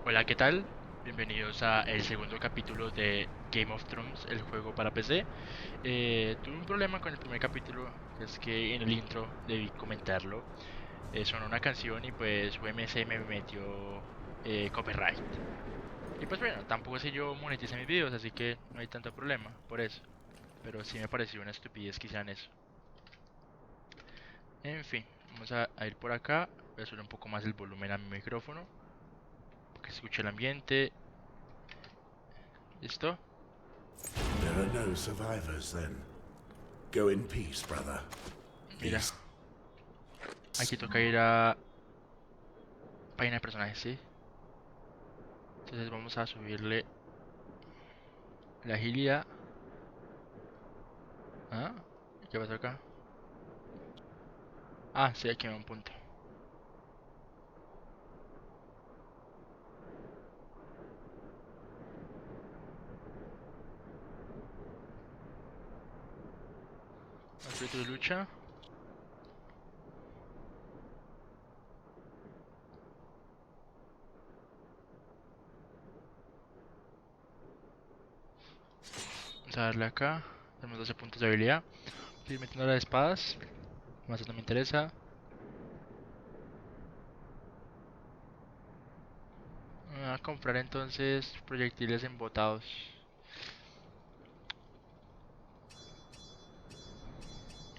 Hola, ¿qué tal? Bienvenidos a el segundo capítulo de Game of Thrones, el juego para PC. Tuve un problema con el primer capítulo, que es que en el intro debí comentarlo. Sonó una canción y pues UMC me metió copyright. Y pues bueno, tampoco sé yo monetice mis videos, así que no hay tanto problema por eso. Pero sí me pareció una estupidez que hicieran eso. En fin, vamos a ir por acá. Voy a subir un poco más el volumen a mi micrófono, para que se escuche el ambiente. ¿Listo? There are no survivors then. Go in peace, brother. Mira, Peace. aquí toca ir a página de personajes, ¿sí? Entonces vamos a subirle la agilidad. ¿Ah? ¿Qué pasa acá? Ah, sí, aquí me da un punto. Espíritu de lucha. Vamos a darle acá. Tenemos 12 puntos de habilidad. Estoy metiendo las espadas. Más no me interesa. Voy a comprar entonces proyectiles embotados.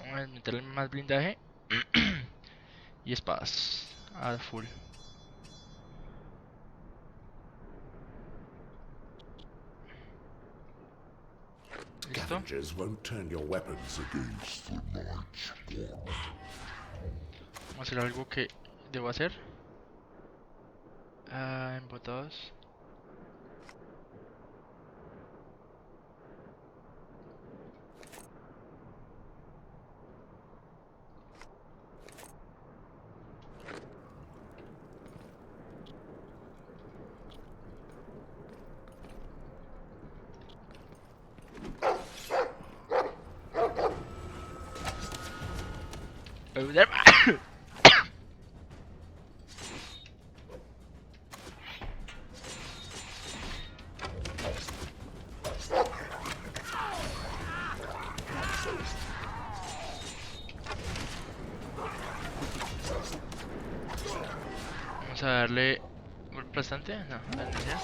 Vamos a meterle más blindaje. Y espadas. A full. ¿Listo? Scavengers won't turn your weapons against the Night's Watch. Vamos a hacer algo que debo hacer. Embotados. Vamos a darle golpe aplastante. No, la necesidad.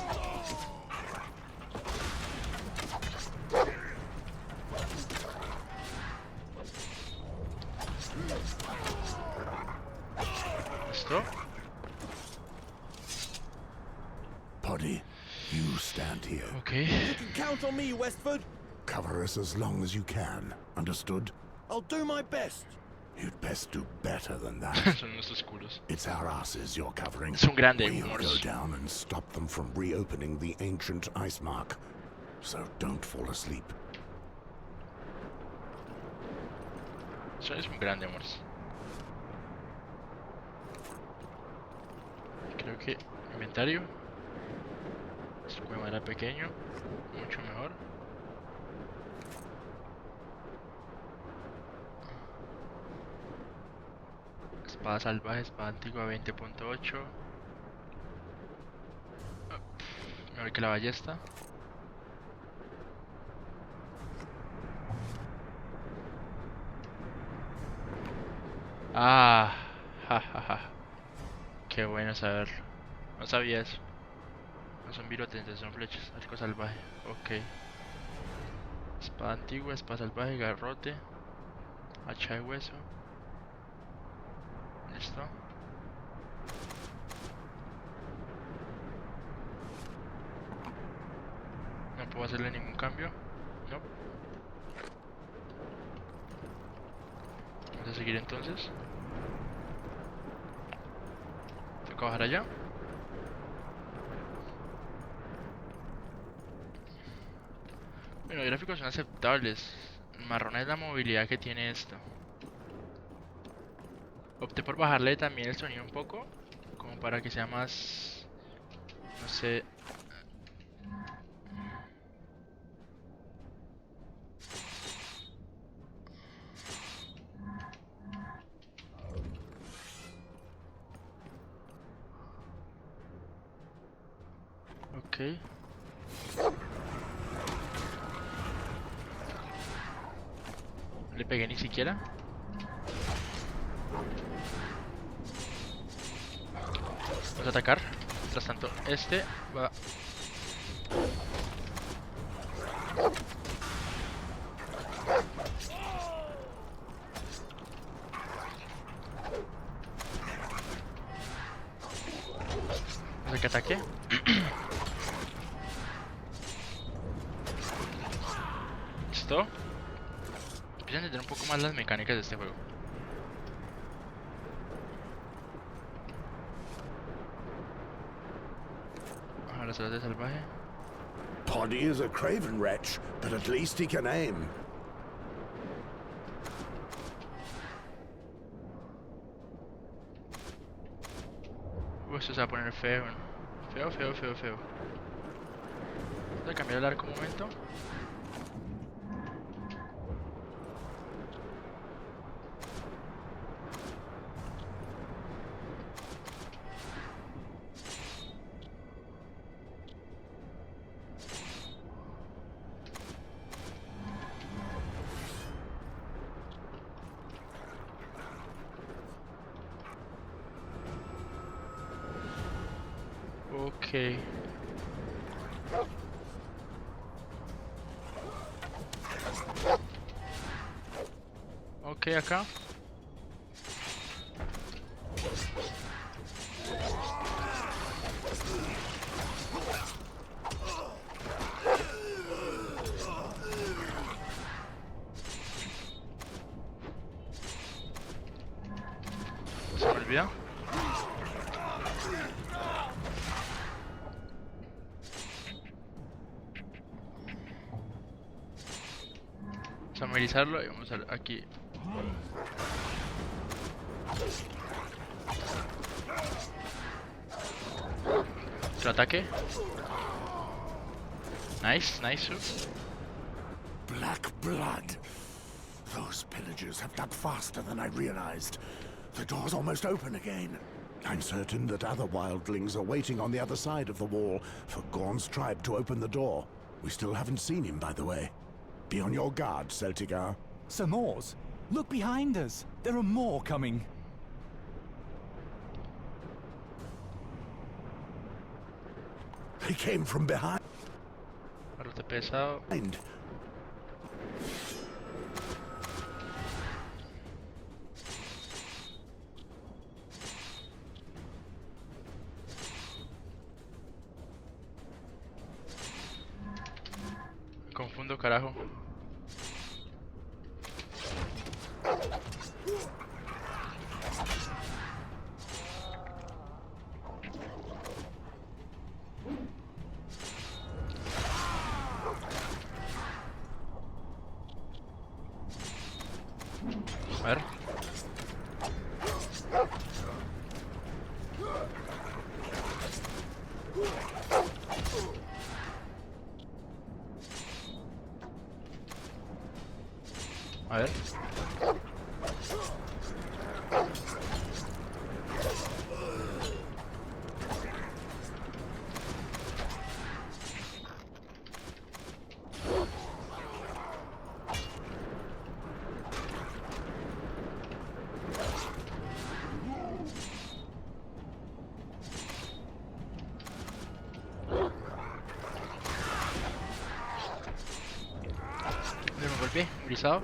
¿Listo? Poddy, you stand here. Ok. You can count on me, Westford. Cover us as long as you can. Understood? I'll do my best. You'd best do better than that. Son nuestros culos. It's our asses you're covering. Es un grande, We'll go Morse. down and stop them from reopening the ancient ice mark. So don't fall asleep. Eso es un grande, Morse. Creo que inventario. Escudo de madera pequeño. Mucho mejor. Espada salvaje, espada antigua 20.8. Mejor que la ballesta. Ah, jajaja. Qué bueno saberlo. No sabía eso. No son virotentes, son flechas. Arco salvaje. Ok. Espada antigua, espada salvaje, garrote. Hacha de hueso. Listo. No puedo hacerle ningún cambio. No. Vamos a seguir entonces. Toca bajar allá. Bueno, los gráficos son aceptables. Marrón es la movilidad que tiene esto. Opté por bajarle también el sonido un poco, como para que sea más, no sé. Ok. No le pegué ni siquiera. Vamos a atacar. Mientras tanto, este va... No sé qué ataque. Listo. Empiezo a entender un poco más las mecánicas de este juego. Baja las alas de salvaje. Poddy is a craven wretch, but at least he can aim. Esto se va a poner feo. Feo, feo, feo, feo. Voy a cambiar el arco un momento. Ok. Ok, acá. Se me olvida. Vamos a movilizarlo y vamos a aquí. Otro ataque. Nice, nice. Black blood. Those pillagers have dug faster than I realized. The door's almost open again. I'm certain that other wildlings are waiting on the other side of the wall for Gorn's tribe to open the door. We still haven't seen him, by the way. Be on your guard, Celtigar. Some Moors? Look behind us. There are more coming. They came from behind. Barrote pesado. Me confundo, carajo. A ver. A ver. Me golpeé, brisado.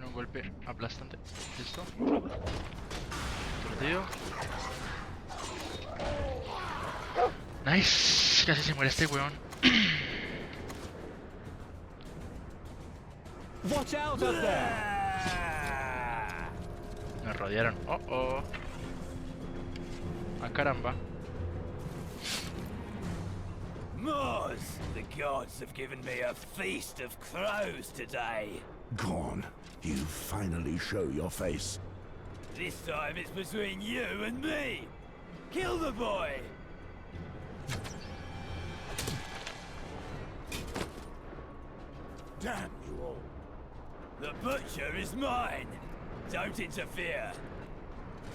Un golpe aplastante. Listo. Perdido. Nice. Casi se muere este weón. Watch out up there! Me rodearon. Oh, oh. Ah, caramba. Moors! The gods have given me a feast of crows today. Gorn, you finally show your face. This time it's between you and me. Kill the boy! Damn you all. The butcher is mine. Don't interfere.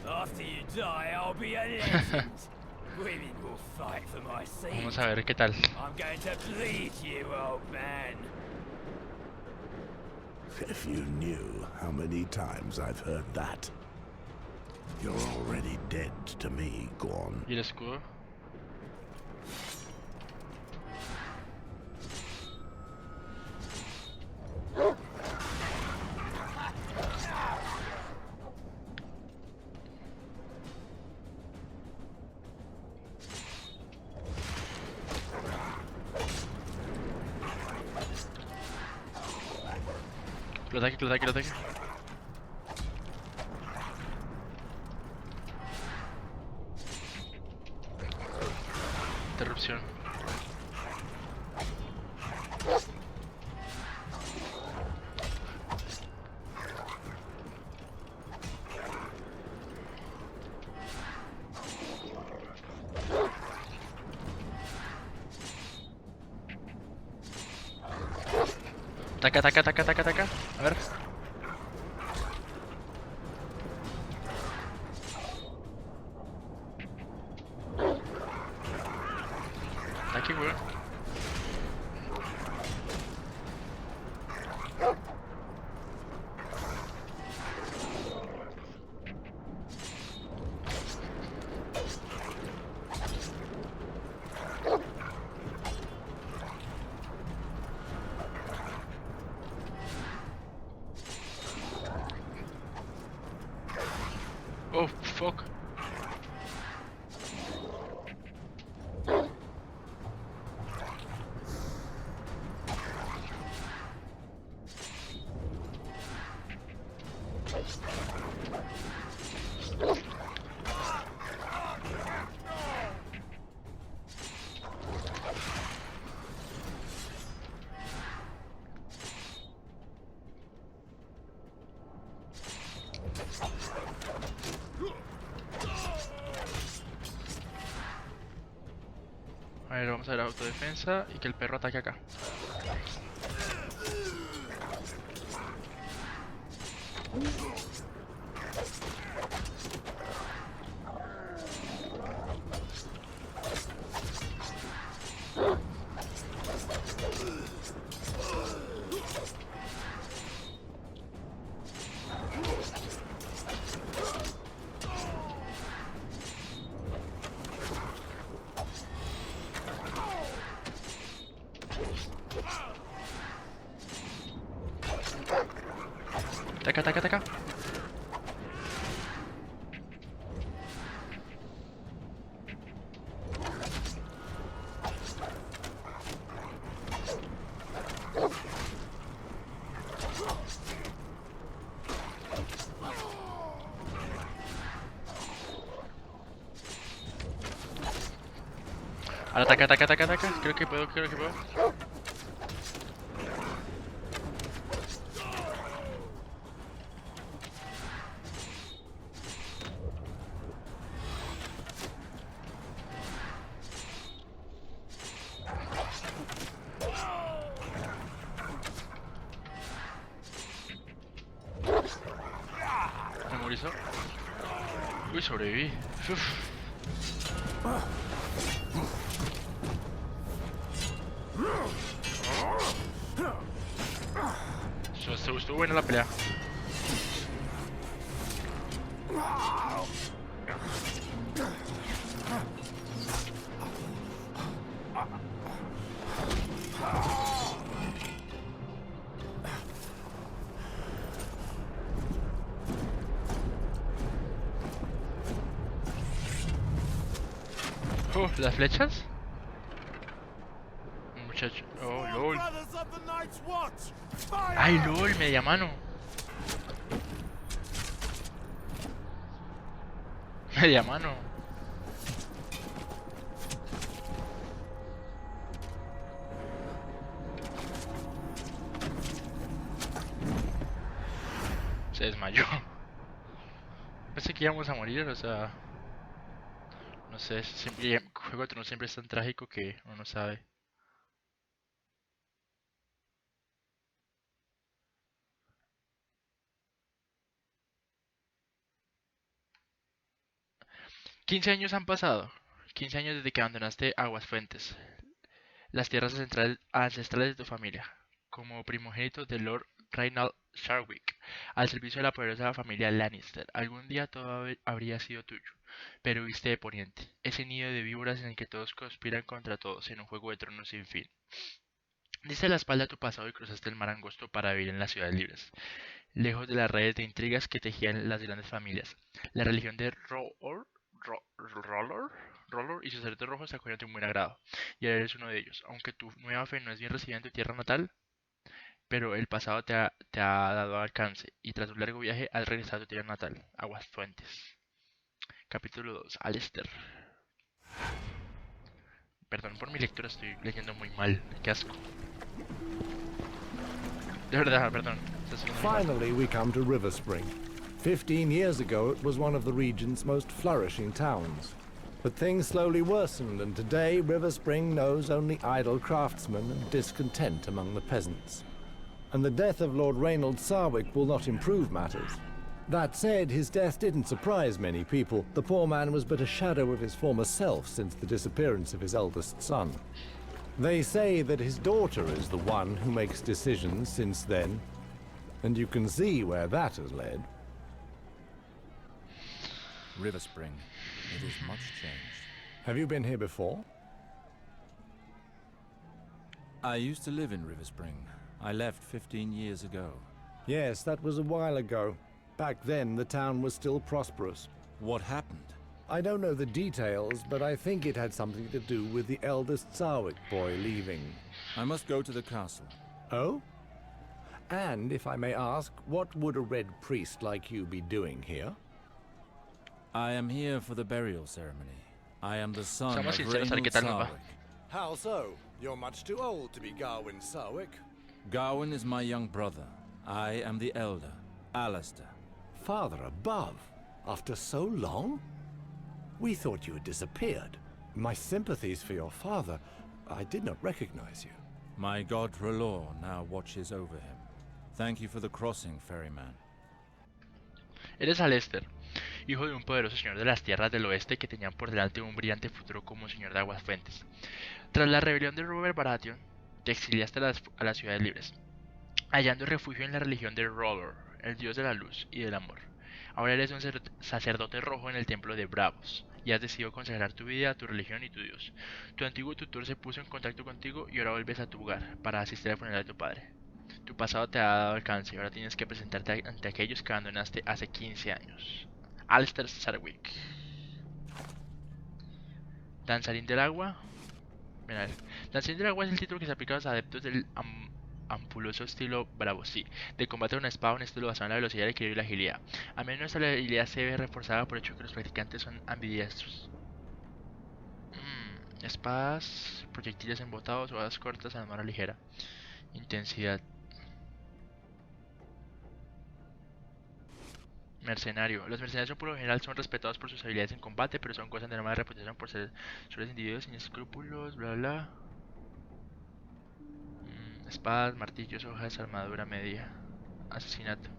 After you die, I'll be a legend. Women will fight for my seat. Vamos a ver qué tal. I'm going to bleed you, old man. If you knew how many times I've heard that. You're already dead to me, Gorn. ¿Y el escudo? Que lo ataque, que lo ataque, que lo ataque. Interrupción. Ataca, ataca, ataca, ataca, ataca. A ver. Ataque, weón. Oh, fuck. A ver, vamos a ver autodefensa y que el perro ataque acá. Ataca, ataca, ataca. Ahora ataca, ataca, ataca, ataca. Creo que puedo, creo que puedo. Memorizó. Uy, sobreviví. Uf. Estuvo buena la pelea. ¿Las flechas? Muchacho. Oh, lol. Brothers of the Night's Watch! Fire! Ay, lol, media mano. Media mano. Se desmayó. Pensé que íbamos a morir, o sea. No sé, siempre, Juego de Tronos siempre es tan trágico que uno no sabe. 15 años han pasado. 15 años desde que abandonaste Aguas Fuentes, las tierras ancestrales de tu familia, como primogénito de Lord Reinald Sharwick, al servicio de la poderosa familia Lannister. Algún día todo habría sido tuyo, pero huiste de Poniente, ese nido de víboras en el que todos conspiran contra todos en un juego de tronos sin fin. Diste la espalda a tu pasado y cruzaste el mar angosto para vivir en las ciudades libres, lejos de las redes de intrigas que tejían las grandes familias. La religión de Roller y sus sacerdotes rojos se acogieron de un buen agrado, y ahora eres uno de ellos. Aunque tu nueva fe no es bien recibida en tu tierra natal, pero el pasado te ha dado alcance, y tras un largo viaje has regresado a tu tierra natal, Aguas Fuentes. Capítulo 2. Alistair. Perdón por mi lectura, estoy leyendo muy mal. Qué asco. De verdad, perdón. Estoy leyendo muy mal. Finally, we come to River Spring. 15 years ago, it was one of the region's most flourishing towns. But things slowly worsened, and today River Spring knows only idle craftsmen and discontent among the peasants. And the death of Lord Reynold Sarwick will not improve matters. That said, his death didn't surprise many people. The poor man was but a shadow of his former self since the disappearance of his eldest son. They say that his daughter is the one who makes decisions since then, and you can see where that has led. River Spring. It is much changed. Have you been here before? I used to live in River Spring. I left 15 years ago. Yes, that was a while ago. Back then, the town was still prosperous. What happened? I don't know the details, but I think it had something to do with the eldest Sarwick boy leaving. I must go to the castle. Oh? And, if I may ask, what would a red priest like you be doing here? I am here for the burial ceremony. I am the son Seamos of sinceros, a ver qué Reynold tal nos va. Sarwick. How so? You're much too old to be Garwin Sarwick. Gawain is my young brother. I am the elder, Alistair. Father above? After so long? We thought you had disappeared. My sympathies for your father. I did not recognize you. My god R'hllor now watches over him. Thank you for the crossing, ferryman. Eres Alistair, hijo de un poderoso señor de las tierras del oeste que tenían por delante un brillante futuro como señor de Aguas Fuentes. Tras la rebelión de Robert Baratheon, te exiliaste a las ciudades libres, hallando refugio en la religión de Roller, el dios de la luz y del amor. Ahora eres un sacerdote rojo en el templo de Bravos, y has decidido consagrar tu vida a tu religión y tu dios. Tu antiguo tutor se puso en contacto contigo y ahora vuelves a tu hogar para asistir al funeral de tu padre. Tu pasado te ha dado alcance y ahora tienes que presentarte ante aquellos que abandonaste hace 15 años. Alistair Sarwick. Danzarín del agua. Mira, Danzarín del agua es el título que se aplica a los adeptos del ampuloso estilo Bravo, sí, de combate con una espada, un estilo basado en la velocidad, el equilibrio y la agilidad. A menos la habilidad se ve reforzada por el hecho que los practicantes son ambidiestros. Espadas, proyectiles embotados, hojas cortas, armadura ligera. Intensidad. Mercenario. Los mercenarios por lo general son respetados por sus habilidades en combate, pero son gozan de una mala reputación por ser suaves individuos sin escrúpulos, bla bla. Espadas, martillos, hojas, armadura media. Asesinato.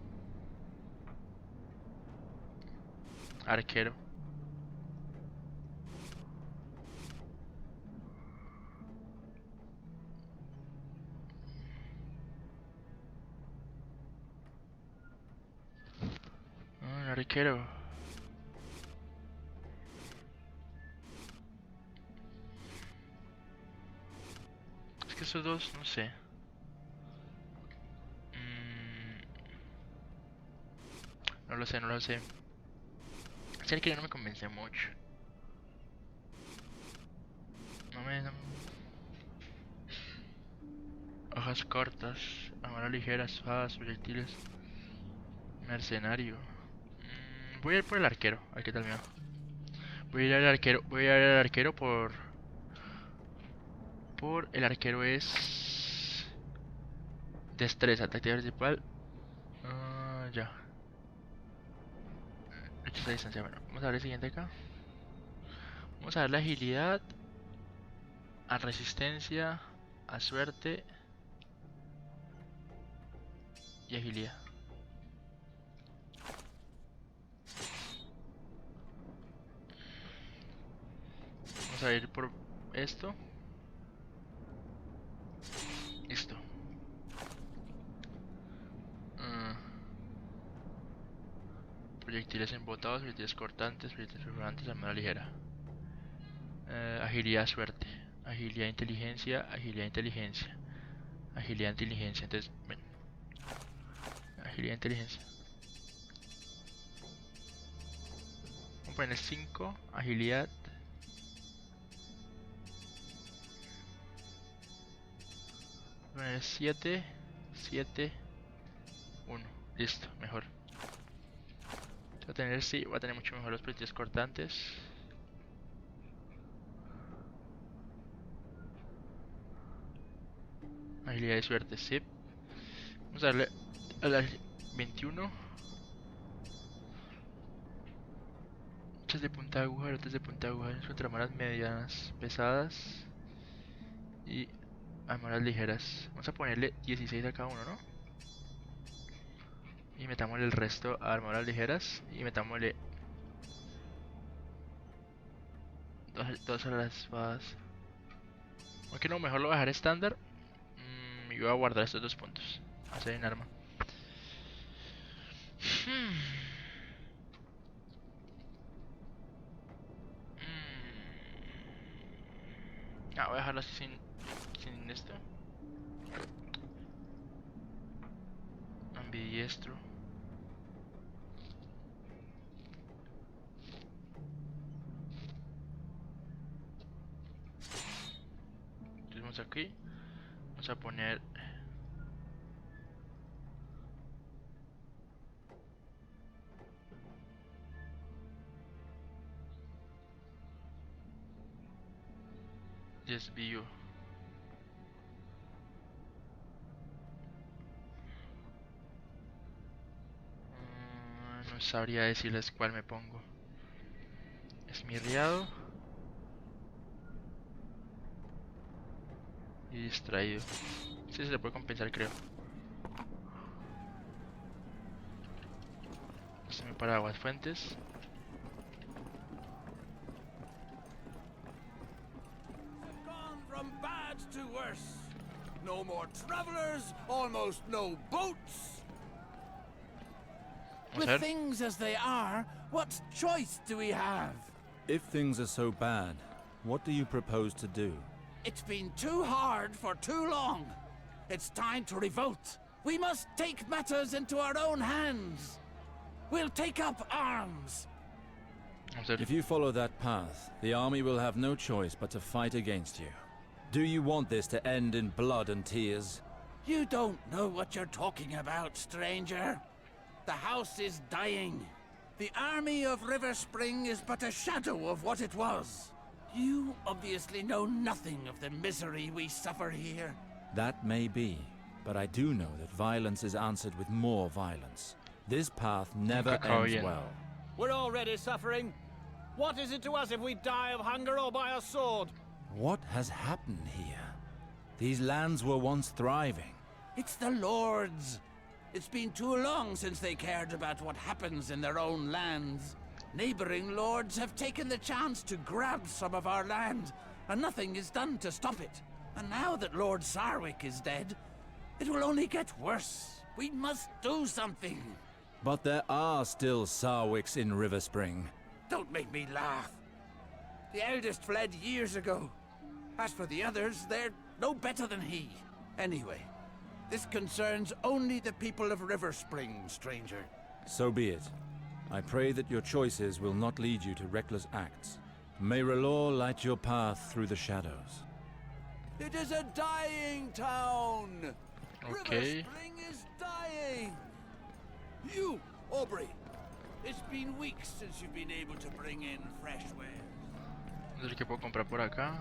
Arquero. Arquero. Es que esos dos, no sé. No lo sé, no lo sé. Es el que no me convence mucho. No me. Hojas cortas, armadura ligera, espadas, proyectiles. Mercenario. Voy a ir por el arquero, a ver qué tal me va. Voy a ir al arquero, por el arquero es destreza, táctica principal. Ya. Hechos a distancia, bueno, vamos a ver el siguiente acá. Vamos a ver la agilidad, a resistencia, a suerte y agilidad. Vamos a ir por esto. Listo. Proyectiles embotados, proyectiles cortantes, proyectiles perforantes, armadura ligera. Agilidad, suerte. Agilidad, inteligencia, agilidad, inteligencia. Agilidad, inteligencia. Entonces, ven. Agilidad, inteligencia. Vamos a poner 5, agilidad. Vamos a poner 7, 7, 1. Listo, mejor. Voy a tener, sí, voy a tener mucho mejor los proyectiles cortantes. Agilidad y suerte, sí. Vamos a darle a la 21. Hachas de punta de aguja, aretes de punta de aguja, contra armaduras medianas pesadas y armaduras ligeras. Vamos a ponerle 16 a cada uno, ¿no? Y metámosle el resto a armaduras ligeras y metámosle dos a las espadas. Aunque no, mejor lo voy a dejar estándar. Y voy a guardar estos 2 puntos. Hacer un arma. Voy a dejarlo así sin esto. Ambidiestro. Entonces vamos aquí. Vamos a poner... desvío. No sabría decirles cuál me pongo. Esmirriado y distraído. Sí, se le puede compensar, creo. Se me para aguas fuentes. Gone from bad to worse. No more travelers, almost no boats. Vamos With a ver. things as they are, what choice do we have? If things are so bad, what do you propose to do? It's been too hard for too long. It's time to revolt. We must take matters into our own hands. We'll take up arms. Vamos a ver. If you follow that path, the army will have no choice but to fight against you. Do you want this to end in blood and tears? You don't know what you're talking about, stranger. The house is dying. The army of River Spring is but a shadow of what it was. You obviously know nothing of the misery we suffer here. That may be, but I do know that violence is answered with more violence. This path never ends Bien. well. We're already suffering. What is it to us if we die of hunger or by a sword? What has happened here? These lands were once thriving. It's the Lords. It's been too long since they cared about what happens in their own lands. Neighboring lords have taken the chance to grab some of our land, and nothing is done to stop it. And now that Lord Sarwick is dead, it will only get worse. We must do something. But there are still Sarwicks in River Spring. Don't make me laugh. The eldest fled years ago. As for the others, they're no better than he. Anyway, this concerns only the people of River Spring, stranger. So be it. I pray that your choices will not lead you to reckless acts. May R'hllor light your path through the shadows. It is a dying town. River Okay. Spring is dying. You, Aubrey. It's been weeks since you've been able to bring in fresh wares. Vamos a ver qué puedo comprar por acá.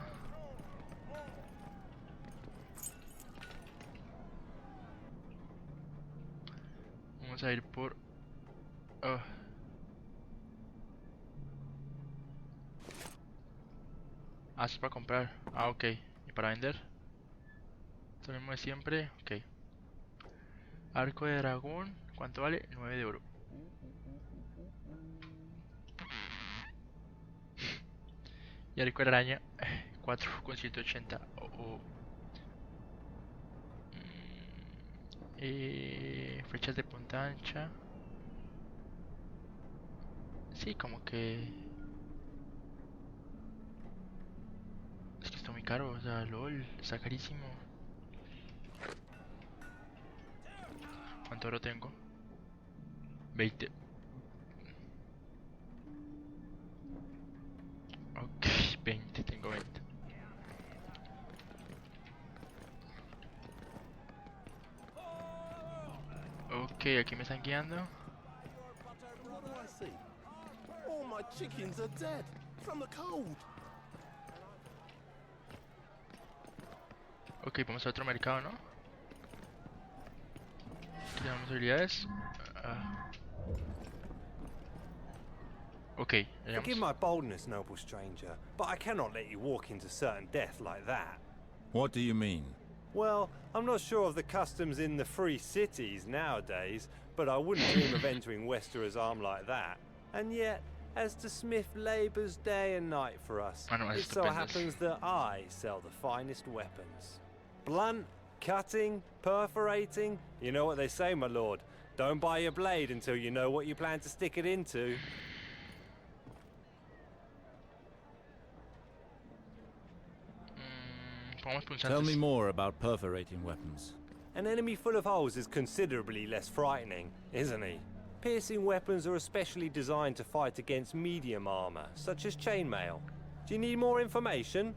Vamos a ir por... oh. Es para comprar. Ok. ¿Y para vender? Lo mismo de siempre. Ok. Arco de dragón. ¿Cuánto vale? 9 de oro. Y arco de araña, 4,180. Flechas de punta ancha. Sí, como que... Es que está muy caro, o sea, LOL, está carísimo. ¿Cuánto oro tengo? 20. Ok, 20, tengo 20. Ok, aquí me están guiando. What do I see? All my chickens are dead from the cold. Ok, vamos a otro mercado, ¿no? Aquí tenemos habilidades. Ah, ok, Forgive llegamos. my boldness, noble stranger, but I cannot let you walk into certain death like that. What do you mean? Well, I'm not sure of the customs in the free cities nowadays, but I wouldn't dream of entering Westerer's arm like that. And yet, as the smith labours day and night for us, Manuales it so estupendos. happens that I sell the finest weapons. Blunt, cutting, perforating, you know what they say, my lord. Don't buy your blade until you know what you plan to stick it into. Pongamos Tell me punzantes. more about perforating weapons. An enemy full of holes is considerably less frightening, isn't he? Piercing weapons are especially designed to fight against medium armor, such as chainmail. Do you need more information?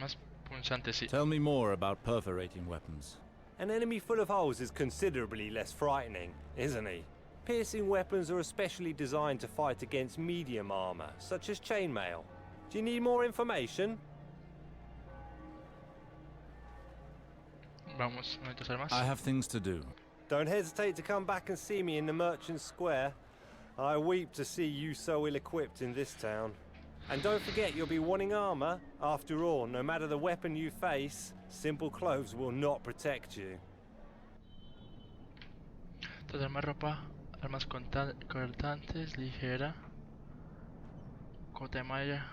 Más punzantes, sí. Tell me more about perforating weapons. An enemy full of holes is considerably less frightening, isn't he? Piercing weapons are especially designed to fight against medium armor, such as chainmail. Do you need more information? Vamos, momentos armas. I have things to do. Don't hesitate to come back and see me in the Merchant Square. I weep to see you so ill-equipped in this town. And don't forget you'll be wanting armor. After all, no matter the weapon you face, simple clothes will not protect you. Todas más ropa, armas cortantes, ligera, cota de malla.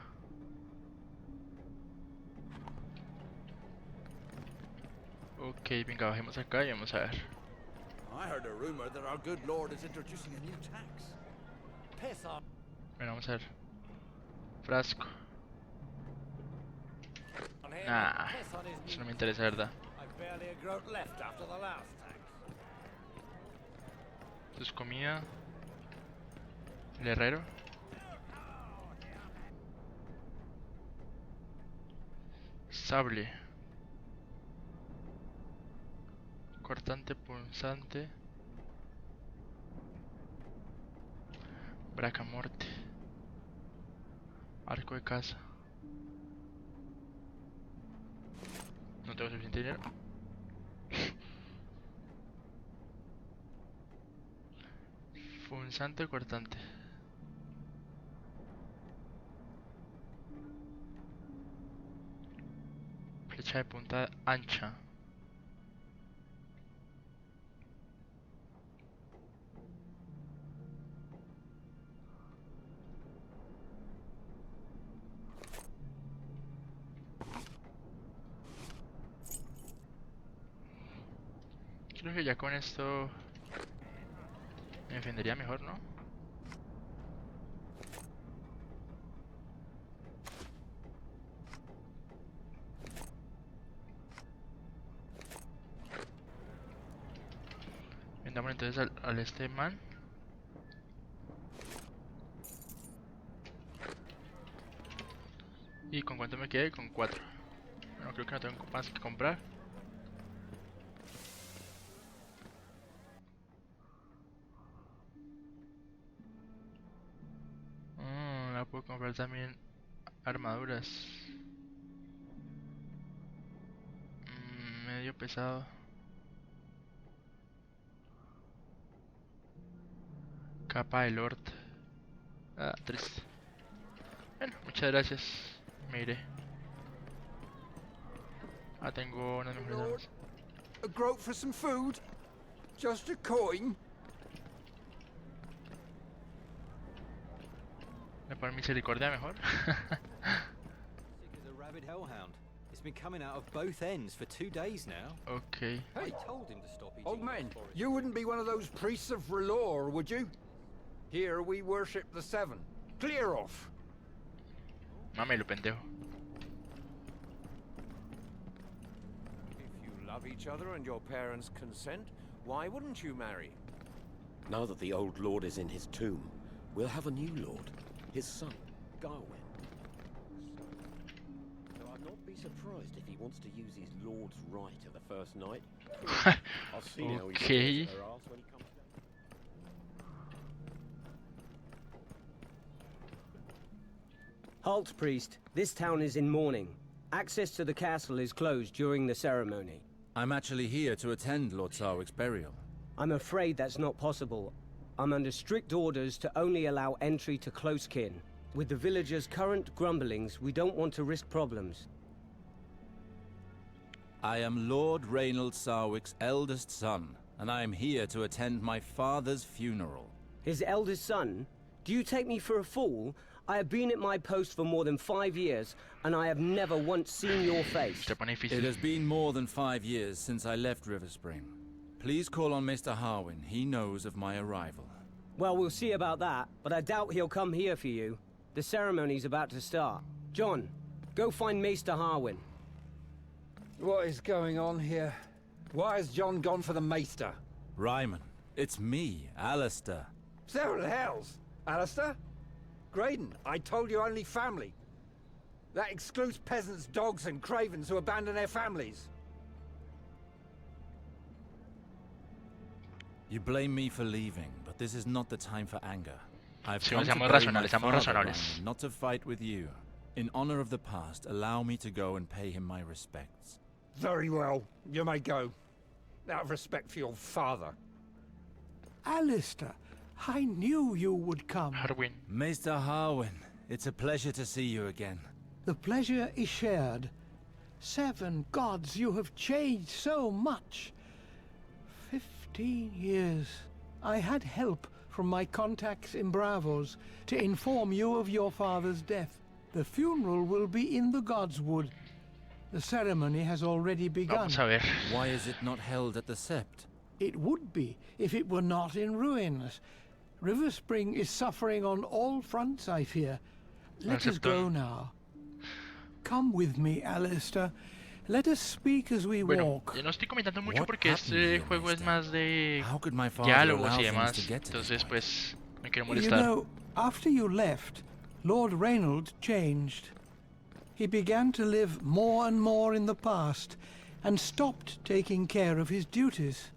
Ok, venga, bajemos acá y vamos a ver. I heard a rumor that our good lord is introducing a new tax. Piss off. Bueno, vamos a ver. Frasco. On him, Nah, piss on his eso no knees. me interesa, ¿verdad? I've barely a groat left after the last tax. Esto es comida. El herrero. Sable. Cortante, punzante. Bracamorte. Arco de caza. No tengo suficiente dinero. Punzante o cortante. Flecha de punta ancha. Creo que ya con esto me defendería mejor, ¿no? Vendamos entonces al este man. ¿Y con cuánto me quedé? Con 4. Bueno, creo que no tengo más que comprar. La puedo comprar también armaduras. Medio pesado. Capa de Lord. Ah, triste. Bueno, muchas gracias. Me iré. Ah, tengo unas mejores armas. A groat for some food? Just a coin? Por misericordia mejor. Sick as a rabid hellhound. It's been coming out of both ends for 2 days now. Ok. I told him to stop eating. Old man, those forest- you wouldn't be one of those priests of R'hllor, would you? Here we worship the Seven. Clear off. Mámelo, pendejo. If you love each other and your parents consent, why wouldn't you marry? Now that the old lord is in his tomb, we'll have a new lord, his son, Gawain. So I'd not be surprised if he wants to use his lord's right at the first night. I'll see how he Okay. her ass when he comes down. Halt, priest. This town is in mourning. Access to the castle is closed during the ceremony. I'm actually here to attend Lord Sarwick's burial. I'm afraid that's not possible. I'm under strict orders to only allow entry to close kin. With the villagers' current grumblings, we don't want to risk problems. I am Lord Reynald Sarwick's eldest son, and I am here to attend my father's funeral. His eldest son? Do you take me for a fool? I have been at my post for more than 5 years, and I have never once seen your face. It has been more than 5 years since I left River Spring. Please call on Mr. Harwin. He knows of my arrival. Well, we'll see about that, but I doubt he'll come here for you. The ceremony's about to start. John, go find Maester Harwin. What is going on here? Why has John gone for the Maester? Ryman, it's me, Alistair. Several hells! Alistair? Graydon, I told you only family. That excludes peasants, dogs, and cravens who abandon their families. You blame me for leaving, but this is not the time for anger. I've Sí, come to seamos bury my razonables, seamos father, razonables. Ryman, not to fight with you. In honor of the past, allow me to go and pay him my respects. Very well, you may go. Out of respect for your father. Alistair, I knew you would come. Harwin. Maester Harwin, it's a pleasure to see you again. The pleasure is shared. 7 gods, you have changed so much. 15 years. I had help from my contacts in Bravos to inform you of your father's death. The funeral will be in the Godswood. The ceremony has already begun. Vamos a ver. Why is it not held at the Sept? It would be if it were not in ruins. River Spring is suffering on all fronts, I fear. Let us go now. Come with me, Alistair. Let us speak as we Bueno, walk. yo no estoy comentando mucho What porque este happened here, juego es mister? más de How could my father diálogos allow y things demás. to get to this Entonces, point? pues, me quiero You molestar. know, after you left, Lord Reynald changed. He began to live more and more in the past and stopped taking care of his duties.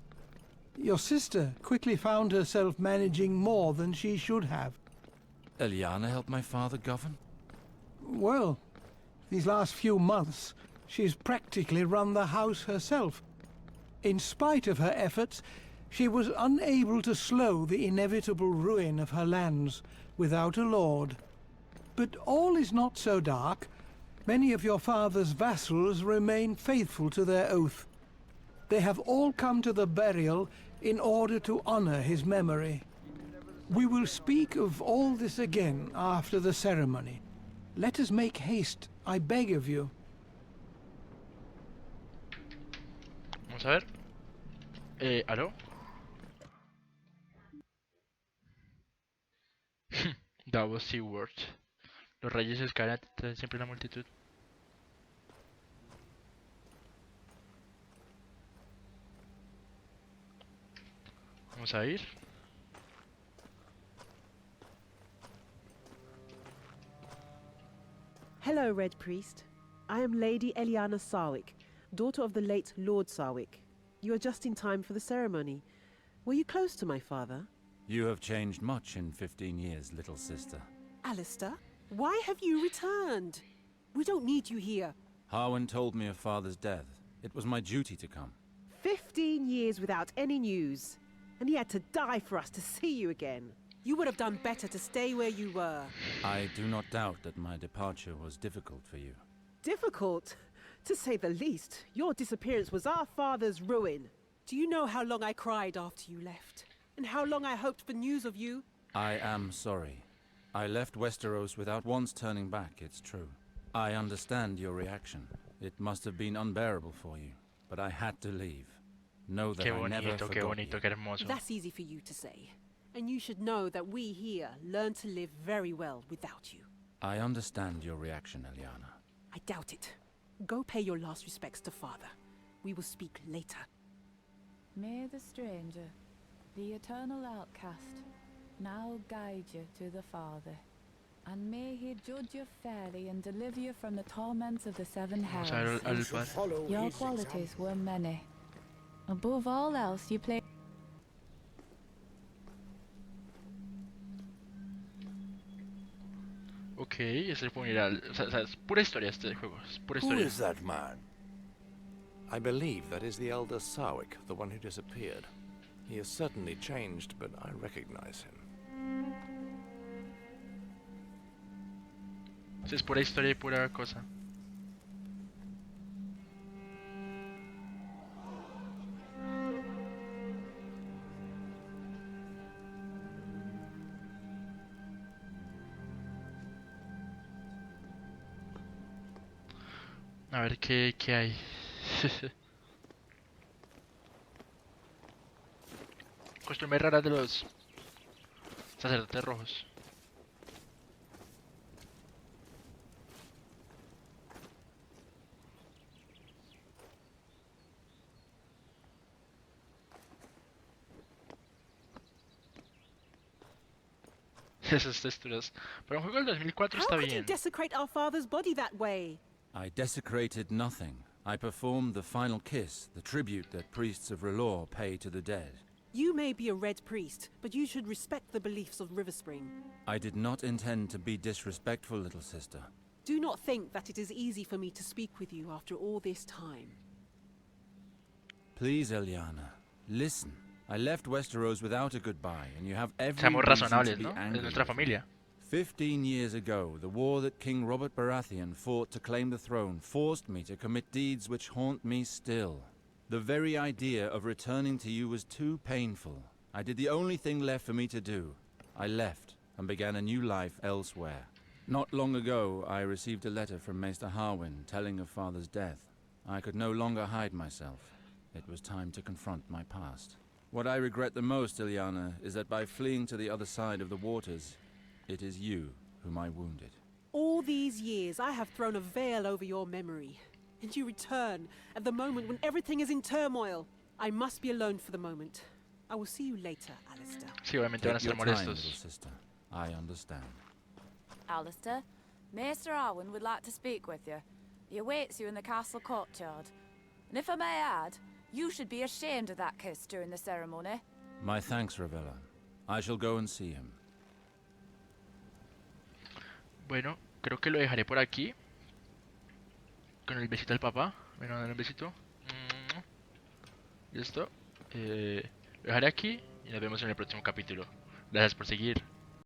Your sister quickly found herself managing more than she should have. Eliana helped my father govern? Well, these last few months, she's practically run the house herself. In spite of her efforts, she was unable to slow the inevitable ruin of her lands without a lord. But all is not so dark. Many of your father's vassals remain faithful to their oath. They have all come to the burial in order to honor his memory. We will speak of all this again after the ceremony. Let us make haste, I beg of you. Vamos a ver. ¿Aló? That was Seward. Los reyes escalan siempre la multitud. Vamos a ir. Hello, Red Priest. I am Lady Eliana Sarwick, daughter of the late Lord Sarwick. You are just in time for the ceremony. Were you close to my father? You have changed much in 15 years, little sister. Alistair, why have you returned? We don't need you here. Harwin told me of father's death. It was my duty to come. 15 years without any news. And he had to die for us to see you again. You would have done better to stay where you were. I do not doubt that my departure was difficult for you. Difficult? To say the least. Your disappearance was our father's ruin. Do you know how long I cried after you left? And how long I hoped for news of you? I am sorry. I left Westeros without once turning back, it's true. I understand your reaction. It must have been unbearable for you, but I had to leave. Know that I never forgot qué bonito, you. qué hermoso. That's easy for you to say. And you should know that we here learn to live very well without you. I understand your reaction, Eliana. I doubt it. Go pay your last respects to Father. We will speak later. May the stranger, the eternal outcast, now guide you to the Father. And may he judge you fairly and deliver you from the torments of the seven hells. Your qualities were many. Above all else, you play... Ok, es el funeral. O sea, es pura historia este juego. Es pura Who historia. is that man? I believe that is the elder Sarwick, the one who disappeared. He has certainly changed, but I recognize him. Es pura historia y pura cosa. A ver qué hay. Costumbre rara de los sacerdotes rojos. Esas texturas. Para un juego del 2004 está How could you bien. desecrate our father's body that way? I desecrated nothing. I performed the final kiss, the tribute that priests of R'hllor pay to the dead. You may be a red priest, but you should respect the beliefs of Riverspring. I did not intend to be disrespectful, little sister. Do not think that it is easy for me to speak with you after all this time. Please, Eliana, listen. I left Westeros without a goodbye, and you have every Seamos reason to razonables, be ¿no? angry Es nuestra with me. familia. 15 years ago, the war that King Robert Baratheon fought to claim the throne forced me to commit deeds which haunt me still. The very idea of returning to you was too painful. I did the only thing left for me to do. I left and began a new life elsewhere. Not long ago, I received a letter from Maester Harwin telling of Father's death. I could no longer hide myself. It was time to confront my past. What I regret the most, Ilyana, is that by fleeing to the other side of the waters, it is you whom I wounded. All these years, I have thrown a veil over your memory. And you return at the moment when everything is in turmoil. I must be alone for the moment. I will see you later, Alistair. Sí, obviamente van a Take estar your time, molestos. little sister. I understand. Alistair, Maester Arwen would like to speak with you. He awaits you in the castle courtyard. And if I may add, you should be ashamed of that kiss during the ceremony. My thanks, Ravella. I shall go and see him. Bueno, creo que lo dejaré por aquí. Con el besito al papá. Bueno, dale un besito. Listo. Lo dejaré aquí y nos vemos en el próximo capítulo. Gracias por seguir.